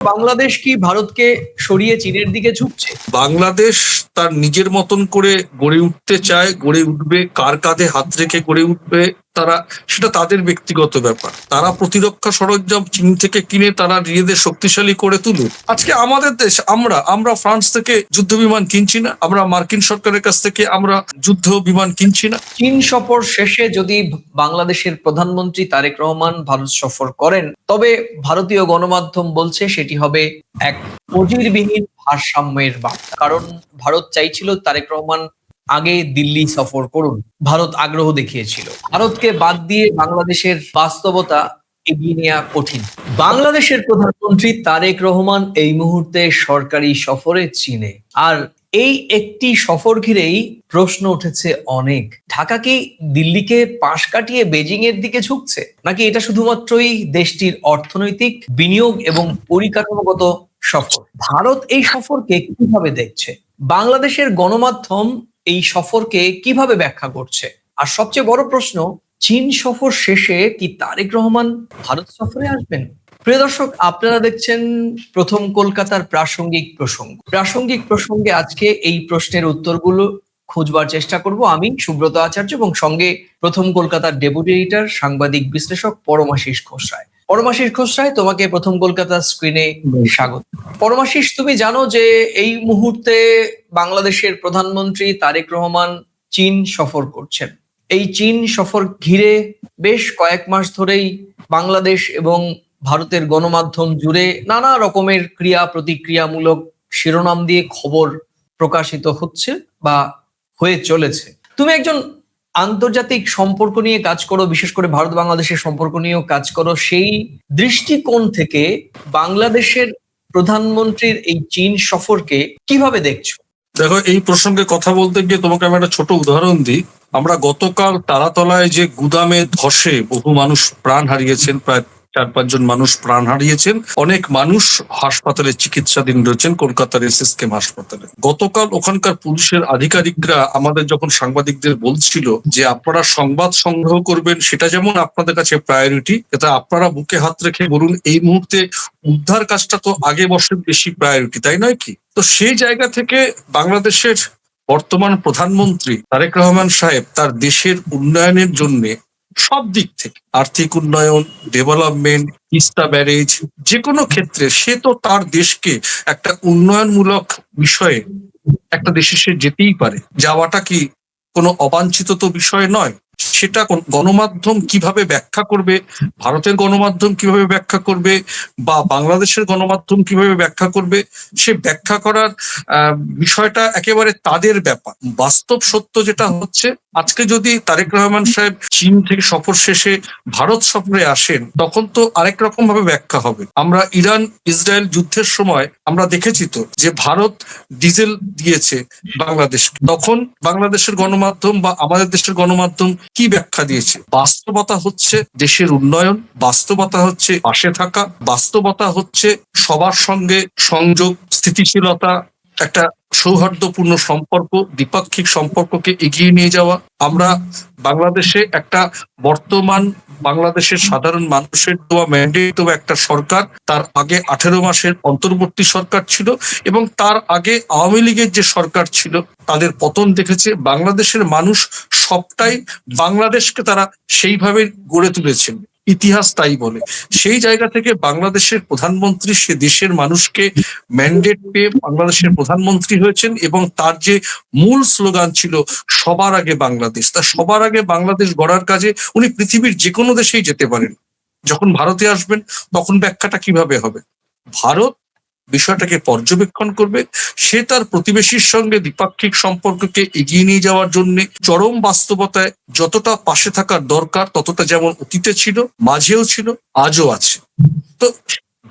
বাংলাদেশ কি ভারতকে সরিয়ে চীনের দিকে ঝুঁকছে? বাংলাদেশ তার নিজের মতন করে গড়ে উঠতে চায়, গড়ে উঠবে। কার কাঁধে হাত রেখে গড়ে উঠবে তারা, সেটা তাদের ব্যক্তিগত ব্যাপার। তারা প্রতিরক্ষা সরঞ্জাম চীন থেকে কিনে তারা নিজেদের শক্তিশালী করে তুলুক। আজকে আমাদের দেশ, আমরা ফ্রান্স থেকে যুদ্ধ বিমান কিনছি না, আমরা মার্কিন সরকারের কাছ থেকে আমরা যুদ্ধ বিমান কিনছি না। চীন সফর শেষে যদি বাংলাদেশের প্রধানমন্ত্রী তারেক রহমান ভারত সফর করেন, তবে ভারতীয় গণমাধ্যম বলছে সেটি হবে এক নজিরবিহীন ভারসাম্যের বার্তা। কারণ ভারত চাইছিল তারেক রহমান আগে দিল্লি সফর করুন, ভারত আগ্রহ দেখিয়েছিল। ভারতকে বাদ দিয়ে বাংলাদেশের বাস্তবতা এগিয়ে নেওয়া কঠিন। বাংলাদেশের প্রধানমন্ত্রী তারেক রহমান এই মুহূর্তে সরকারি সফরে চীনে, আর এই একটি সফর ঘিরেই প্রশ্ন উঠেছে অনেক। ঢাকা কি দিল্লিকে পাশ কাটিয়ে বেজিং এর দিকে ঝুঁকছে, নাকি এটা শুধুমাত্রই দেশটির অর্থনৈতিক বিনিয়োগ এবং পরিকাঠামোগত সফর? ভারত এই সফরকে কিভাবে দেখছে? বাংলাদেশের গণমাধ্যম এই সফরকে কিভাবে ব্যাখ্যা করছে? আর সবচেয়ে বড় প্রশ্ন, চীন সফর শেষে কি তারেক রহমান ভারত সফরে আসবেন? প্রিয় দর্শক, আপনারা দেখছেন প্রথম কলকাতার প্রাসঙ্গিক প্রসঙ্গে আজকে এই প্রশ্নের উত্তরগুলো খুঁজবার চেষ্টা করব আমি, সুব্রত আচার্য, এবং সঙ্গে প্রথম কলকাতার ডেপুটি এডিটর, সাংবাদিক বিশ্লেষক পরমাশিস খোসরায়। পরমাশিস খোসরায়, তোমাকে প্রথম কলকাতার স্ক্রিনে স্বাগত। পরমাশিস, তুমি জানো যে এই মুহূর্তে বাংলাদেশের প্রধানমন্ত্রী তারেক রহমান চীন সফর করছেন। এই চীন সফর ঘিরে বেশ কয়েক মাস ধরেই বাংলাদেশ এবং ভারতের গণমাধ্যম জুড়ে নানা রকমের ক্রিয়া প্রতিক্রিয়ামূলক শিরোনাম দিয়ে খবর প্রকাশিত হচ্ছে বা হয়ে চলেছে। তুমি একজন আন্তর্জাতিক সম্পর্ক নিয়ে কাজ করো, বিশেষ করে ভারত বাংলাদেশের সম্পর্ক নিয়েও কাজ করো। সেই দৃষ্টিকোণ থেকে বাংলাদেশের প্রধানমন্ত্রীর এই চীন সফরকে কিভাবে দেখছো? দেখো, এই প্রসঙ্গে কথা বলতে গিয়ে তোমাকে আমি একটা ছোট উদাহরণ দিই। আমরা গতকাল তারাতলায় যে গুদামে ধসে বহু মানুষ প্রাণ হারিয়েছেন, প্রায় 4-5 জন মানুষ প্রাণ হারিয়েছেন, অনেক মানুষ হাসপাতালে চিকিৎসাধীন রয়েছেন, কলকাতার SSKM হাসপাতালে। গতকাল ওখানকার পুলিশের আধিকারিকরা আমাদের যখন সাংবাদিকদের বলছিল যে আপনারা সংবাদ সংগ্রহ করবেন, সেটা যেমন আপনাদের কাছে প্রায়োরিটি, এটা আপনারা বুকে হাত রেখে বলুন এই মুহূর্তে উদ্ধার কাজটা তো আগে বছর বেশি প্রায়োরিটি, তাই নয় কি? তো সেই জায়গা থেকে বাংলাদেশের বর্তমান প্রধানমন্ত্রী তারেক রহমান সাহেব তার দেশের উন্নয়নের জন্য সব দিক থেকে, আর্থিক উন্নয়ন, ডেভেলপমেন্ট, তিস্তা ব্যারেজ, যে কোনো ক্ষেত্রে সে তো তার দেশকে একটা উন্নয়নমূলক বিষয়ে একটা দেশে সে যেতেই পারে। যাওয়াটা কি কোনো অবাঞ্ছিত তো বিষয় নয়। সেটা গণমাধ্যম কিভাবে ব্যাখ্যা করবে, ভারতের গণমাধ্যম কিভাবে ব্যাখ্যা করবে, বা বাংলাদেশের গণমাধ্যম কিভাবে ব্যাখ্যা করবে, সে ব্যাখ্যা করার বিষয়টা একেবারে তাদের ব্যাপার। বাস্তব সত্য যেটা হচ্ছে, আজকে যদি তারেক রহমান সাহেব চীন থেকে সফর শেষে ভারত সফরে আসেন, তখন তো আরেক রকম ভাবে ব্যাখ্যা হবে। আমরা ইরান ইসরায়েল যুদ্ধের সময় আমরা দেখেছি তো যে ভারত ডিজেল দিয়েছে বাংলাদেশ, তখন বাংলাদেশের গণমাধ্যম বা আমাদের দেশের গণমাধ্যম কি ব্যাখ্যা দিয়েছে? বাস্তবতা হচ্ছে দেশের উন্নয়ন, বাস্তবতা হচ্ছে পাশে থাকা, বাস্তবতা হচ্ছে সবার সঙ্গে সংযোগ, স্থিতিশীলতা, একটা সৌহার্দ্যপূর্ণ সম্পর্ক, দ্বিপাক্ষিক সম্পর্ককে এগিয়ে নিয়ে যাওয়া। আমরা বাংলাদেশে একটা বর্তমান বাংলাদেশের সাধারণ মানুষের দেওয়া ম্যান্ডেট দেওয়া একটা সরকার, তার আগে 18 মাসের অন্তর্বর্তী সরকার ছিল, এবং তার আগে আওয়ামী লীগের যে সরকার ছিল তাদের পতন দেখেছে। বাংলাদেশের মানুষ সবটাই বাংলাদেশকে তারা সেইভাবে গড়ে তুলেছেন, ইতিহাস তাই বলে। সেই জায়গা থেকে বাংলাদেশের প্রধানমন্ত্রী সে দেশের মানুষকে ম্যান্ডেট পেয়ে বাংলাদেশের প্রধানমন্ত্রী হয়েছেন, এবং তার যে মূল স্লোগান ছিল সবার আগে বাংলাদেশ, তা সবার আগে বাংলাদেশ গড়ার কাজে উনি পৃথিবীর যে কোনো দেশেই যেতে পারেন। যখন ভারতে আসবেন তখন ব্যাখ্যাটা কিভাবে হবে? ভারত বিষয়টাকে পর্যবেক্ষণ করবে, সে তার প্রতিবেশীর সঙ্গে দ্বিপাক্ষিক সম্পর্ককে এগিয়ে নিয়ে যাওয়ার জন্য চরম বাস্তবতায় যতটা পাশে থাকার দরকার ততটা যেমন অতীতে ছিল, মাঝেও ছিল, আজও আছে। তো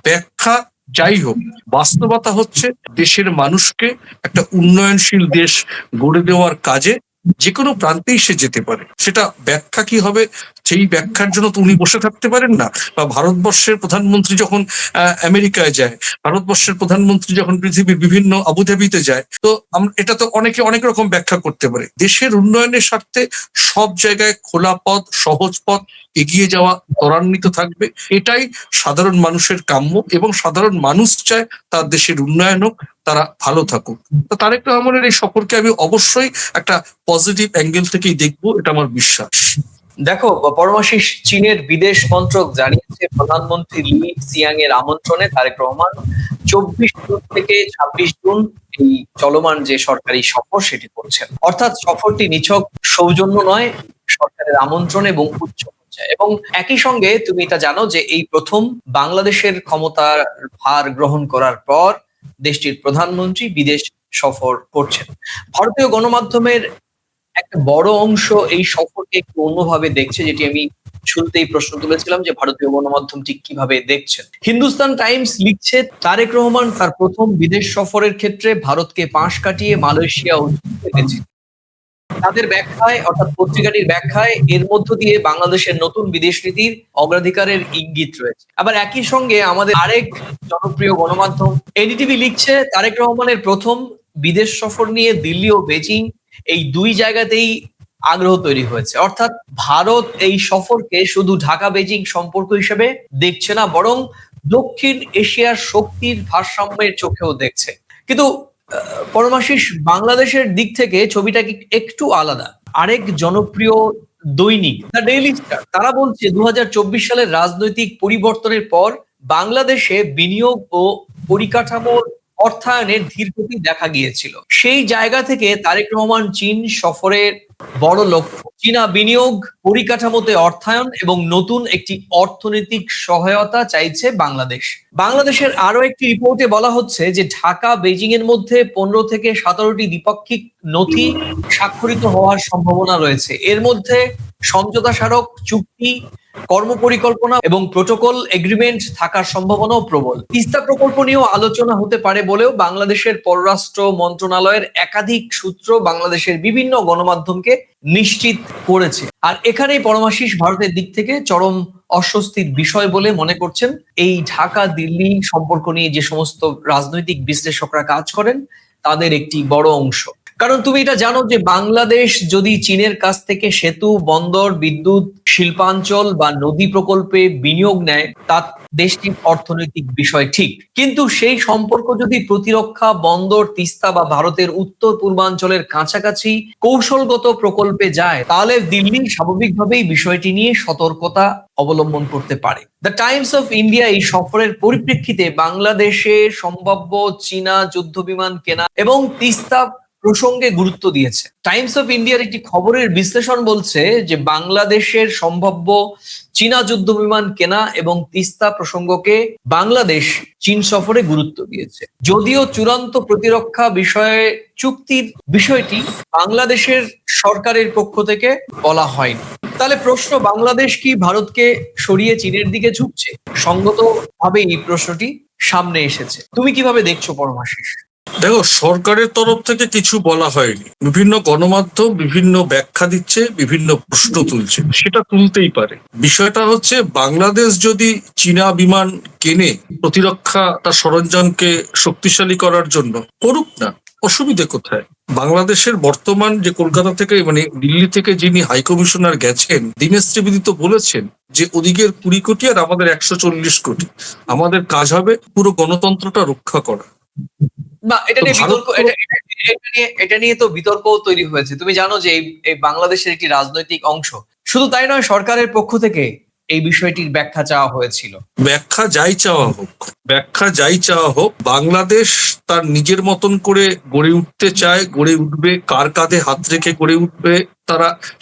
ব্যাখ্যা যাই হোক, বাস্তবতা হচ্ছে দেশের মানুষকে একটা উন্নয়নশীল দেশ গড়ে দেওয়ার কাজে যে কোনো প্রান্তেই সে যেতে পারে। সেটা ব্যাখ্যা কি হবে সেই ব্যাখ্যার জন্য তো উনি বসে থাকতে পারেন না। বা ভারতবর্ষের প্রধানমন্ত্রী যখন আমেরিকায় যায়, ভারতবর্ষের প্রধানমন্ত্রী যখন পৃথিবীর বিভিন্ন আবুধাবিতে যায়, তো এটা তো অনেকে অনেক রকম ব্যাখ্যা করতে পারে। দেশের উন্নয়নের স্বার্থে সব জায়গায় খোলা পথ, সহজ পথ, এগিয়ে যাওয়া ত্বরান্বিত থাকবে, এটাই সাধারণ মানুষের কাম্য, এবং সাধারণ মানুষ চায় তার দেশের উন্নয়ন হোক, তারা ভালো থাকুক। তো তারেক রহমানের এই সফরকে আমি অবশ্যই একটা পজিটিভ অ্যাঙ্গেল থেকেই দেখবো, এটা আমার বিশ্বাস। দেখো পরমাশিস, চীনের বিদেশ মন্ত্রক জানিয়েছে প্রধানমন্ত্রী লি সিয়াং এর আমন্ত্রণে তারেক রহমান 24 জুন থেকে 26 জুন এই চলমান যে সরকারি সফর সেটি করছেন। অর্থাৎ সফরটি নিছক সৌজন্য নয়, সরকারের আমন্ত্রণ এবং উচ্চ পর্যায়ে। এবং একই সঙ্গে তুমি এটা জানো যে এই প্রথম বাংলাদেশের ক্ষমতার ভার গ্রহণ করার পর দেশটির প্রধানমন্ত্রী বিদেশ সফর করছেন। ভারতীয় গণমাধ্যমের একটা বড় অংশ এই সফরকে একটু অন্যভাবে দেখছে, যেটি আমি শুরুতেই প্রশ্ন তুলেছিলাম যে ভারতীয় গণমাধ্যম ঠিক কিভাবে দেখছেন। হিন্দুস্তান টাইমস লিখছে, তারেক রহমান তার প্রথম বিদেশ সফরের ক্ষেত্রে ভারতকে পাশ কাটিয়ে মালয়েশিয়া ও চীনকে বেছে নিয়েছেন। তাদের ব্যাখ্যায়, অর্থাৎ পত্রিকাটির ব্যাখ্যায়, এর মধ্য দিয়ে বাংলাদেশের নতুন বিদেশ নীতির অগ্রাধিকারের ইঙ্গিত রয়েছে। আবার একই সঙ্গে আমাদের আরেক জনপ্রিয় গণমাধ্যম এনডিটিভি লিখছে, তারেক রহমানের প্রথম বিদেশ সফর নিয়ে দিল্লি ও বেজিং এই দুই জায়গাতেই আগ্রহ তৈরি হয়েছে। অর্থাৎ ভারত এই সফরকে শুধু ঢাকা বেজিং সম্পর্ক হিসেবে দেখছে না, বরং দক্ষিণ এশিয়ার শক্তির ভারসাম্যের চোখেও দেখছে। কিন্তু পরমাশিস, বাংলাদেশের দিক থেকে ছবিটা কি একটু আলাদা। আরেক জনপ্রিয় দৈনিক দ্য ডেইলি স্টার, তারা বলছে 2024 সালের রাজনৈতিক পরিবর্তনের পর বাংলাদেশে বিনিয়োগ ও পরিকাঠামোর অর্থায়নের ধীরগতি দেখা গিয়েছিল। সেই জায়গা থেকে তারেক রহমান চীন সফরের বড় লক্ষ্য চীনা বিনিয়োগ, পরিকাঠামোতে অর্থায়ন এবং নতুন একটি অর্থনৈতিক সহায়তা চাইছে বাংলাদেশ। বাংলাদেশের আরো একটি রিপোর্টে বলা হচ্ছে যে ঢাকা বেজিং এর মধ্যে 15 থেকে 17টি দ্বিপাক্ষিক নথি স্বাক্ষরিত হওয়ার সম্ভাবনা রয়েছে। এর মধ্যে সমঝোতা স্মারক, চুক্তি, কর্মপরিকল্পনা এবং প্রোটোকল এগ্রিমেন্ট থাকার সম্ভাবনাও প্রবল। তিস্তা প্রকল্প নিয়েও আলোচনা হতে পারে বলেও বাংলাদেশের পররাষ্ট্র মন্ত্রণালয়ের একাধিক সূত্র বাংলাদেশের বিভিন্ন গণমাধ্যমকে নিশ্চিত করেছে। আর এখানেই পরমাশিস ভারতের দিক থেকে চরম অস্বস্তির বিষয় বলে মনে করছেন এই ঢাকা দিল্লি সম্পর্ক নিয়ে যে সমস্ত রাজনৈতিক বিশ্লেষকরা কাজ করেন তাদের একটি বড় অংশ। কারণ তুমি এটা জানো যে বাংলাদেশ যদি চীনের কাছ থেকে সেতু, বন্দর, বিদ্যুৎ, শিল্পাঞ্চল বা নদী প্রকল্পে বিনিয়োগ নেয়, তা দেশটির অর্থনৈতিক বিষয় ঠিক, কিন্তু সেই সম্পর্ক যদি প্রতিরক্ষা, বন্দর, তিস্তা বা ভারতের উত্তর পূর্বাঞ্চলের কাছাকাছি কৌশলগত প্রকল্পে যায়, তাহলে দিল্লি স্বাভাবিকভাবেই বিষয়টি নিয়ে সতর্কতা অবলম্বন করতে পারে। দ্য টাইমস অফ ইন্ডিয়া এই সফরের পরিপ্রেক্ষিতে বাংলাদেশে সম্ভাব্য চীনা যুদ্ধ বিমান কেনা এবং তিস্তা প্রসঙ্গে গুরুত্ব দিয়েছে। টাইমস অফ ইন্ডিয়ার একটি খবরের বিশ্লেষণ বলছে যে বাংলাদেশের সম্ভাব্য চীনা যুদ্ধ বিমান কেনা এবং তিস্তা প্রসঙ্গকে বাংলাদেশ চীন সফরে গুরুত্ব দিয়েছে। যদিও চূড়ান্ত প্রতিরক্ষা বিষয়ে চুক্তির বিষয়টি বাংলাদেশের সরকারের পক্ষ থেকে বলা হয়নি। তাহলে প্রশ্ন, বাংলাদেশ কি ভারতকে সরিয়ে চীনের দিকে ঝুঁকছে? সঙ্গতভাবে এই প্রশ্নটি সামনে এসেছে। তুমি কিভাবে দেখছো পরমাশিস? দেখো, সরকারের তরফ থেকে কিছু বলা হয়নি, বিভিন্ন গণমাধ্যম বিভিন্ন ব্যাখ্যা দিচ্ছে, বিভিন্ন প্রশ্ন তুলছে, সেটা তুলতেই পারে। বিষয়টা হচ্ছে, বাংলাদেশ যদি চীনা বিমান কেনে প্রতিরক্ষা তার সরঞ্জামকে শক্তিশালী করার জন্য, করুক না, অসুবিধে কোথায়? বাংলাদেশের বর্তমান যে কলকাতা থেকে মানে দিল্লি থেকে যিনি হাইকমিশনার গেছেন, দীনেশ ত্রিবেদী তো বলেছেন যে ওদিকের 20 কোটি আর আমাদের 140 কোটি, আমাদের কাজ হবে পুরো গণতন্ত্রটা রক্ষা করা। না, এটা নিয়ে তো বিতর্ক তৈরি হয়েছে। তুমি জানো যে এই বাংলাদেশের একটি রাজনৈতিক অংশ, শুধু তাই নয়, সরকারের পক্ষ থেকে এই বিষয়টির ব্যাখ্যা চাওয়া হয়েছিল। ব্যাখ্যা যাই চাওয়া হোক, বাংলাদেশ তার নিজের মতন করে গড়ে উঠতে চায়, গড়ে উঠবে। কার কাঁধে হাত রেখে গড়ে উঠবে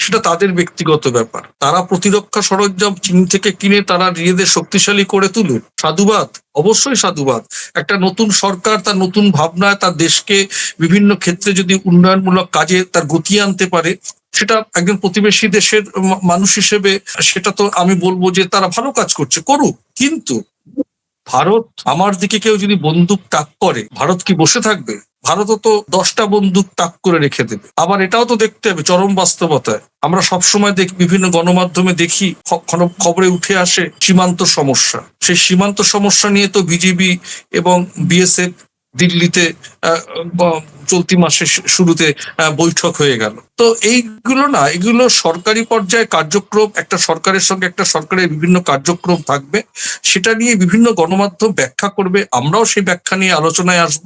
সেটা তাদের ব্যক্তিগত ব্যাপার। তারা প্রতিরক্ষা সরঞ্জাম চীন থেকে কিনে তারা নিজেদের শক্তিশালী করে তুলুক, সাধুবাদ, অবশ্যই সাধুবাদ। একটা নতুন সরকার তার নতুন ভাবনায় তার দেশকে বিভিন্ন ক্ষেত্রে যদি উন্নয়নমূলক কাজে তার গতি আনতে পারে, সেটা একজন প্রতিবেশী দেশের মানুষ হিসেবে সেটা তো আমি বলবো যে তারা ভালো কাজ করছে, করুক। কিন্তু ভারত আমার দিকে কেউ যদি বন্দুক তাক করে, ভারত কি বসে থাকবে? ভারতও তো 10টা বন্দুক তাক করে রেখে দেবে। আবার এটাও তো দেখতে হবে চরম বাস্তবতায় আমরা সবসময় বিভিন্ন গণমাধ্যমে দেখি, খবরে উঠে আসে সীমান্ত সমস্যা। সেই সীমান্ত সমস্যা নিয়ে তো বিজিবি এবং বিএসএফ দিল্লিতে চলতি মাসের শুরুতে বৈঠক হয়ে গেল। তো এগুলো সরকারি পর্যায়ে কার্যক্রম, একটা সরকারের সঙ্গে একটা সরকারের বিভিন্ন কার্যক্রম থাকবে, সেটা নিয়ে বিভিন্ন গণমাধ্যম ব্যাখ্যা করবে, আমরাও সেই ব্যাখ্যা নিয়ে আলোচনায় আসব।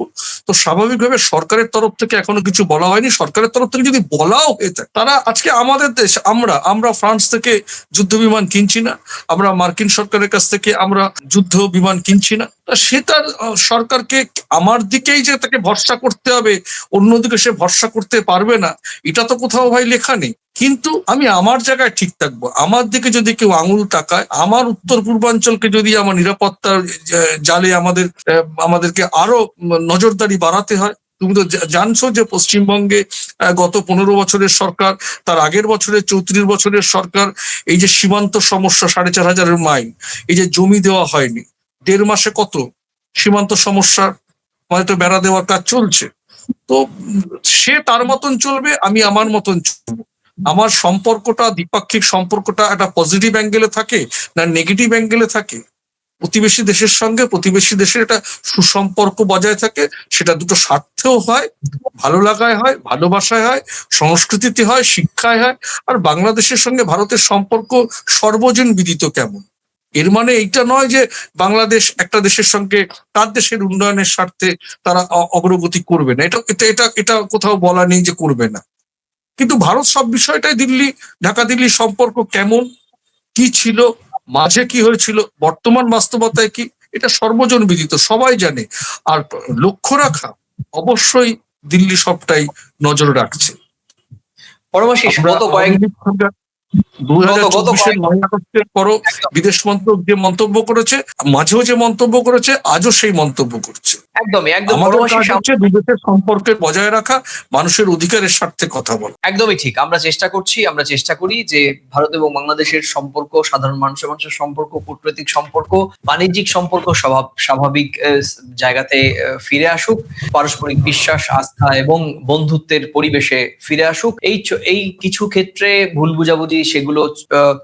তো স্বাভাবিকভাবে সরকারের তরফ থেকে এখনো কিছু বলা হয়নি। সরকারের তরফ থেকে যদি বলাও হয়ে থাকে, তারা আজকে আমাদের দেশ, আমরা ফ্রান্স থেকে যুদ্ধ বিমান কিনছি না, আমরা মার্কিন সরকারের কাছ থেকে আমরা যুদ্ধ বিমান কিনছি না। সে তার সরকারকে আমার দিকেই যে তাকে ভরসা করতে হবে, অন্যদিকে সে ভরসা করতে পারবে না, এটা তো কোথাও ভাই লেখা নেই। কিন্তু আমি আমার জায়গায় ঠিক থাকবো। আমার দিকে যদি কেউ আঙুল তাকায়, আমার উত্তর পূর্বাঞ্চলকে যদি আমার নিরাপত্তার জালে আমাদেরকে আরো নজরদারি বাড়াতে হয়। তুমি তো জানছো যে পশ্চিমবঙ্গে গত 15 বছরের সরকার, তার আগের বছরের 34 বছরের সরকার, এই যে সীমান্ত সমস্যা 4500 মাইল, এই যে জমি দেওয়া হয়নি, 1.5 মাসে কত সীমান্ত সমস্যা, মানে তো বেড়া দেওয়ার কাজ চলছে। তো সে তার মতন চলবে, আমি আমার মতন চলবো। আমার সম্পর্কটা, দ্বিপাক্ষিক সম্পর্কটা একটা পজিটিভ অ্যাঙ্গেলে থাকে না নেগেটিভ অ্যাঙ্গেলে থাকে। প্রতিবেশী দেশের সঙ্গে প্রতিবেশী দেশের একটা সুসম্পর্ক বজায় থাকে, সেটা দুটো স্বার্থেও হয়, ভালো লাগায় হয়, ভালোবাসায় হয়, সংস্কৃতিতে হয়, শিক্ষায় হয়। আর বাংলাদেশের সঙ্গে ভারতের সম্পর্ক সর্বজন বিদিত কেমন। এর মানে এইটা নয় যে বাংলাদেশ একটা দেশের সঙ্গে তার দেশের উন্নয়নের স্বার্থে তারা অগ্রগতি করবে না, এটা এটা এটা এটা কোথাও বলা নেই যে করবে না। কিন্তু ভারত সব বিষয়টাই ঢাকা দিল্লির সম্পর্ক কেমন, কি ছিল, মাঝে কি হয়েছিল, বর্তমান বাস্তবতায় কি, এটা সর্বজন বিদিত, সবাই জানে। আর লক্ষ্য রাখা, অবশ্যই দিল্লি সবটাই নজর রাখছে। পরমাশিস, আমরা গত আওয়ামী লীগ সরকার গত গত 2024-এর কয়েক 9 আগস্টের পরও বিদেশ মন্ত্রক যে মন্তব্য করেছে, মাঝেও যে মন্তব্য করেছে, আজও সেই মন্তব্য করছে। একদমই একদম আমাদের কাজ পরমাশিস, হচ্ছে বিদেশের সম্পর্কে বজায় রাখা, মানুষের অধিকারের স্বার্থে কথা বলা। একদমই ঠিক। আমরা চেষ্টা করি যে ভারত এবং বাংলাদেশের সম্পর্ক, সাধারণ মানুষের সম্পর্ক, কূটনৈতিক সম্পর্ক, বাণিজ্যিক সম্পর্ক স্বাভাবিক জায়গাতে ফিরে আসুক, পারস্পরিক বিশ্বাস, আস্থা এবং বন্ধুত্বের পরিবেশে ফিরে আসুক। এই কিছু ক্ষেত্রে ভুল বুঝাবুঝি সেগুলো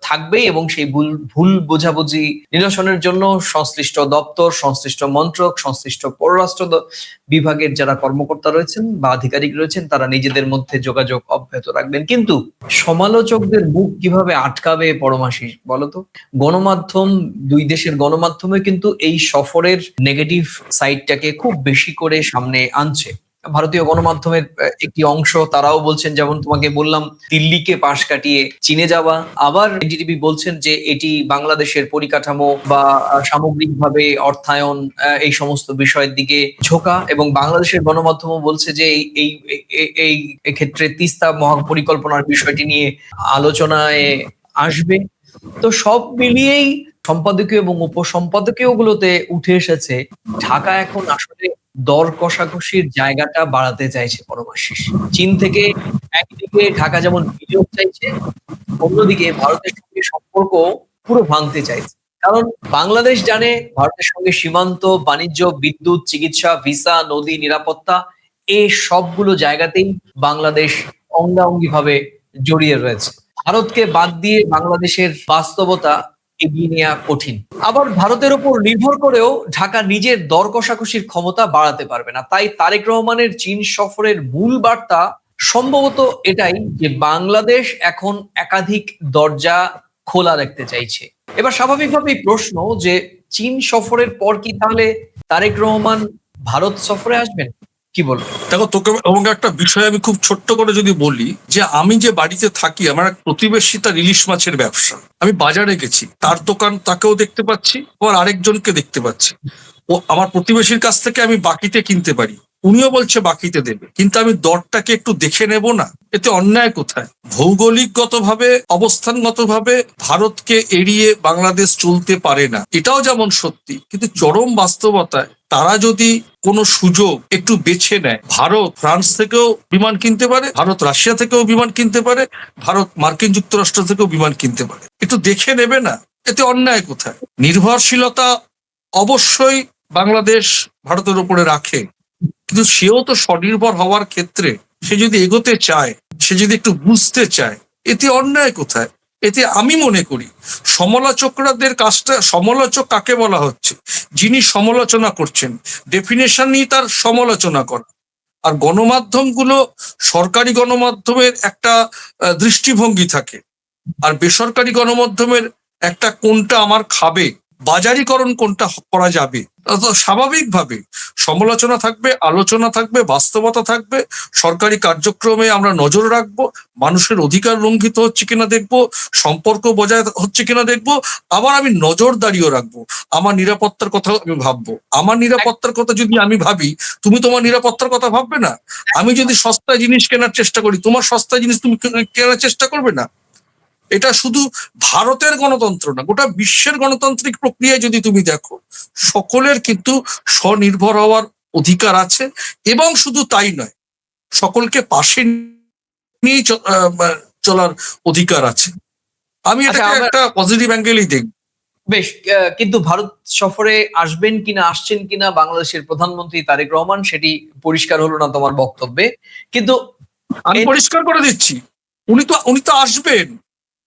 থাকবেই, এবং সেই ভুল বোঝাবুঝি নিরসনের জন্য সংশ্লিষ্ট দপ্তর, সংশ্লিষ্ট মন্ত্রক, সংশ্লিষ্ট পররাষ্ট্র বিভাগের যারা কর্মকর্তা রয়েছেন বা আধিকারিক রয়েছেন, তারা নিজেদের মধ্যে যোগাযোগ অব্যাহত রাখবেন। কিন্তু সমালোচকদের মুখ কিভাবে আটকাবে পরমাশিস বলতো? গণমাধ্যম, দুই দেশের গণমাধ্যমে কিন্তু এই সফরের নেগেটিভ সাইডটাকে খুব বেশি করে সামনে আনছে। ভারতীয় গণমাধ্যমের একটি অংশ তারাও বলছেন, যেমন তোমাকে বললাম, দিল্লিকে পাশ কাটিয়ে চীনে যাওয়া। আবার এনডিটিভি বলছেন যে এটি বাংলাদেশের পরিকাঠামো বা সামগ্রিকভাবে অর্থায়ন, এই সমস্ত বিষয়ের দিকে ঝোঁকা। এবং বাংলাদেশের গণমাধ্যমও বলছে যে এই ক্ষেত্রে তিস্তা মহাপরিকল্পনার বিষয়টি নিয়ে আলোচনায় আসবে। তো সব মিলিয়েই সম্পাদকীয় এবং উপসম্পাদকীয় গুলোতে উঠে এসেছে, ঢাকা এখন আসলে দর কষাকষির জায়গাটা বাড়াতে চাইছে পরমাশিস। চীন থেকে একদিকে ঢাকা যেমন বিনিয়োগ চাইছে, অন্যদিকে ভারতের সঙ্গে সম্পর্ক পুরো ভাঙতে চাইছে। কারণ বাংলাদেশ জানে ভারতের সঙ্গে সীমান্ত, বাণিজ্য, বিদ্যুৎ, চিকিৎসা, ভিসা, নদী, নিরাপত্তা, এই সবগুলো জায়গাতেই বাংলাদেশ অঙ্গাঙ্গি ভাবে জড়িয়ে রয়েছে। ভারতকে বাদ দিয়ে বাংলাদেশের বাস্তবতা এগিয়ে নেওয়া কঠিন। আবার ভারতের উপর নির্ভর করেও ঢাকা নিজের দর কষাকষির ক্ষমতা বাড়াতে পারবে না। তাই তারেক রহমানের চীন সফরের মূল বার্তা সম্ভবত এটাই যে বাংলাদেশ এখন একাধিক দরজা খোলা রাখতে চাইছে। এবার স্বাভাবিকভাবেই প্রশ্ন যে চীন সফরের পর কি তাহলে তারেক রহমান ভারত সফরে আসবেন? কি বলবো? দেখো, তোমাকে একটা বিষয় আমি খুব ছোট্ট করে যদি বলি, যে আমি যে বাড়িতে থাকি, আমার এক প্রতিবেশী, তার ইলিশ মাছের ব্যবসা। আমি বাজারে গেছি, তার দোকান, তাকেও দেখতে পাচ্ছি, আবার আরেকজনকে দেখতে পাচ্ছি। ও আমার প্রতিবেশীর কাছ থেকে আমি বাকিতে কিনতে পারি, উনিও বলছে বাকিতে দেবে, কিন্তু আমি দরটাকে একটু দেখে নেব না? এতে অন্যায় কোথায়? ভৌগোলিকগতভাবে, অবস্থানগতভাবে ভারতকে এড়িয়ে বাংলাদেশ চলতে পারে না, এটাও যেমন সত্যি। কিন্তু চরম বাস্তবতায় তারা যদি কোনো সুযোগ একটু বেছে নেয়, ভারত ফ্রান্স থেকেও বিমান কিনতে পারে, ভারত রাশিয়া থেকেও বিমান কিনতে পারে, ভারত মার্কিন যুক্তরাষ্ট্র থেকেও বিমান কিনতে পারে। একটু দেখে নেবে না? এতে অন্যায় কোথায়? নির্ভরশীলতা অবশ্যই বাংলাদেশ ভারতের উপরে রাখে, কিন্তু সেও তো স্বনির্ভর হওয়ার ক্ষেত্রে সে যদি এগোতে চায়, সে যদি একটু বুঝতে চায়, এতে অন্যায় কোথায়? এতে আমি মনে করি সমালোচকদের কাজটা, সমালোচক কাকে বলা হচ্ছে? যিনি সমালোচনা করছেন, ডেফিনেশনই তার সমালোচনা করা। আর গণমাধ্যমগুলো, সরকারি গণমাধ্যমের একটা দৃষ্টিভঙ্গি থাকে, আর বেসরকারি গণমাধ্যমের একটা কোনটা আমার খাবে, বাজারিকরণ কোনটা করা যাবে। তো স্বাভাবিকভাবে সমালোচনা থাকবে, আলোচনা থাকবে, বাস্তবতা থাকবে। সরকারি কার্যক্রমে আমরা নজর রাখবো, মানুষের অধিকার লঙ্ঘিত হচ্ছে কিনা দেখবো, সম্পর্ক বজায় হচ্ছে কিনা দেখবো। আবার আমি নজরদারিও রাখবো, আমার নিরাপত্তার কথা আমি ভাববো। আমার নিরাপত্তার কথা যদি আমি ভাবি, তুমি তোমার নিরাপত্তার কথা ভাববে না? আমি যদি সস্তায় জিনিস কেনার চেষ্টা করি, তোমার সস্তায় জিনিস তুমি কেনার চেষ্টা করবে না? এটা শুধু ভারতের গণতন্ত্র না, গোটা বিশ্বের গণতান্ত্রিক প্রক্রিয়ায় যদি তুমি দেখো, সকলের কিন্তু স্বনির্ভর হওয়ার অধিকার আছে। এবং শুধু তাই নয়, সকলকে পাশে নিয়ে চলার অধিকার আছে। আমি এটাকে একটা পজিটিভ অ্যাঙ্গেলই দেখব। বেশ, কিন্তু ভারত সফরে আসবেন কিনা, আসছেন কিনা বাংলাদেশের প্রধানমন্ত্রী তারেক রহমান, সেটি পরিষ্কার হলো না তোমার বক্তব্যে। কিন্তু আমি পরিষ্কার করে দিচ্ছি, উনি তো আসবেন।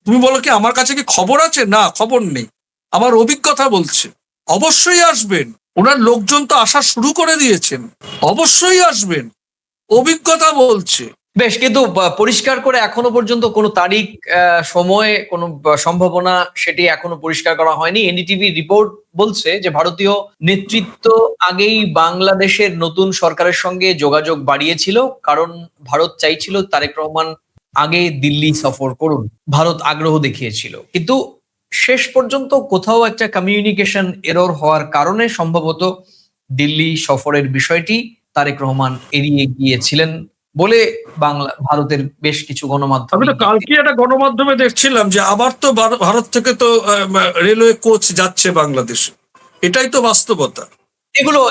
তুমি বলো কি আমার কাছে কি খবর আছে? না, খবর নেই, আমার অভিজ্ঞতা বলছে অবশ্যই আসবেন। ওনার লোকজন তো আসা শুরু করে দিয়েছেন, অবশ্যই আসবেন, অভিজ্ঞতা বলছে। বেশ, কিন্তু পরিষ্কার করে এখনো পর্যন্ত কোনো তারিখ, সময়, কোনো সম্ভাবনা সেটি এখনো পরিষ্কার করা হয়নি। এনডিটিভি রিপোর্ট বলছে যে ভারতীয় নেতৃত্ব আগেই বাংলাদেশের নতুন সরকারের সঙ্গে যোগাযোগ বাড়িয়েছিল, কারণ ভারত চাইছিল তারেক রহমান আগে দিল্লি সফর করুন। ভারত আগ্রহ দেখিয়েছিল, কিন্তু শেষ পর্যন্ত কোথাও একটা কমিউনিকেশন এরর হওয়ার কারণে সম্ভবত দিল্লি সফরের বিষয়টি তারেক রহমান এড়িয়ে গিয়েছিলেন বলে ভারতের বেশ কিছু গণমাধ্যম। আমি তো কালকে একটা গণমাধ্যমে দেখছিলাম যে আবার তো ভারত থেকে তো রেলওয়ে কোচ যাচ্ছে বাংলাদেশে। এটাই তো বাস্তবতা।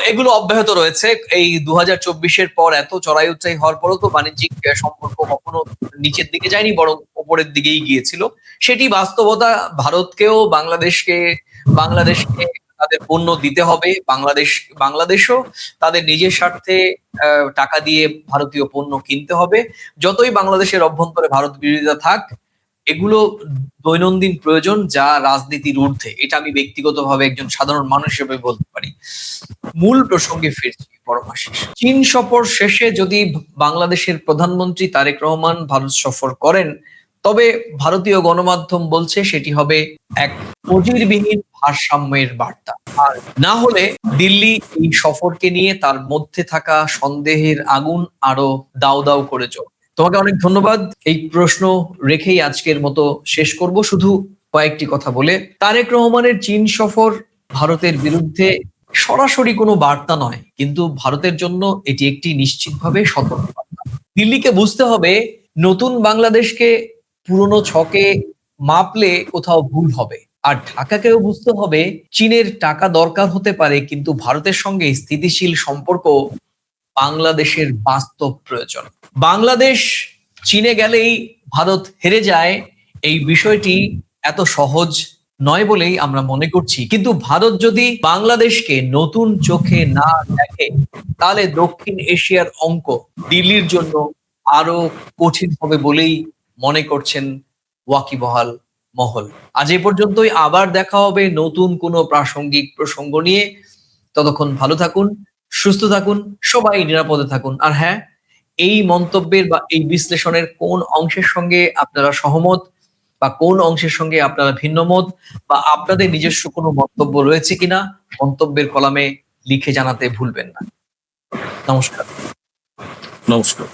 এগুলো অব্যাহত রয়েছে। এই 2024-এর পর এত চড়াই উচ্চাই হওয়ার পরও তো বাণিজ্যিক সম্পর্ক কখনো নিচের দিকে যায়নি, বরং উপরের দিকেই গিয়েছিল। সেটি বাস্তবতা। বাংলাদেশকে তাদের পণ্য দিতে হবে। বাংলাদেশও তাদের নিজের স্বার্থে টাকা দিয়ে ভারতীয় পণ্য কিনতে হবে। যতই বাংলাদেশের অভ্যন্তরে ভারত বিরোধিতা থাক, এগুলো দৈনন্দিন প্রয়োজন, যা রাজনীতির ঊর্ধ্বে। এটা আমি ব্যক্তিগতভাবে একজন সাধারণ মানুষ হিসেবে বলতে পারি। মূল প্রসঙ্গে ফিরছি, পরমাশিস। চীন সফর শেষে যদি বাংলাদেশের প্রধানমন্ত্রী তারেক রহমান ভারত সফর করেন, তবে ভারতীয় গণমাধ্যম বলছে সেটি হবে এক নজিরবিহীন ভারসাম্যের বার্তা। আর না হলে দিল্লি এই সফরকে নিয়ে তার মধ্যে থাকা সন্দেহের আগুন আরো দাউ দাউ করে জ্বলবে। তোমাকে অনেক ধন্যবাদ। এই প্রশ্ন রেখেই আজকের মতো শেষ করব, শুধু কয়েকটি কথা বলে। তারেক রহমানের চীন সফর ভারতের বিরুদ্ধে সরাসরি কোনো বার্তা নয়, কিন্তু ভারতের জন্য এটি একটি নিশ্চিতভাবে সতর্কবার্তা। দিল্লিকে বুঝতে হবে, নতুন বাংলাদেশকে পুরনো ছকে মাপলে কোথাও ভুল হবে। আর ঢাকাকেও বুঝতে হবে, চীনের টাকা দরকার হতে পারে, কিন্তু ভারতের সঙ্গে স্থিতিশীল সম্পর্ক বাংলাদেশের বাস্তব প্রয়োজন। বাংলাদেশ চীনে গেলেই ভারত হেরে যায়, এই বিষয়টি এত সহজ নয় বলেই আমরা মনে করছি। কিন্তু ভারত যদি বাংলাদেশকে নতুন চোখে না দেখে, তাহলে দক্ষিণ এশিয়ার অঙ্ক দিল্লির জন্য আরো কঠিন হবে বলেই মনে করছেন ওয়াকিবহাল মহল। আজ এ পর্যন্তই। আবার দেখা হবে নতুন কোনো প্রাসঙ্গিক প্রসঙ্গ নিয়ে। ততক্ষণ ভালো থাকুন, সুস্থ থাকুন, সবাই নিরাপদে থাকুন। আর হ্যাঁ, এই মন্তব্যের বা এই বিশ্লেষণের কোন অংশের সঙ্গে আপনারা সহমত, বা কোন অংশের সঙ্গে আপনারা ভিন্নমত, বা আপনাদের নিজস্ব কোনো মন্তব্য রয়েছে কিনা, মন্তব্যের কলামে লিখে জানাতে ভুলবেন না। নমস্কার। নমস্কার।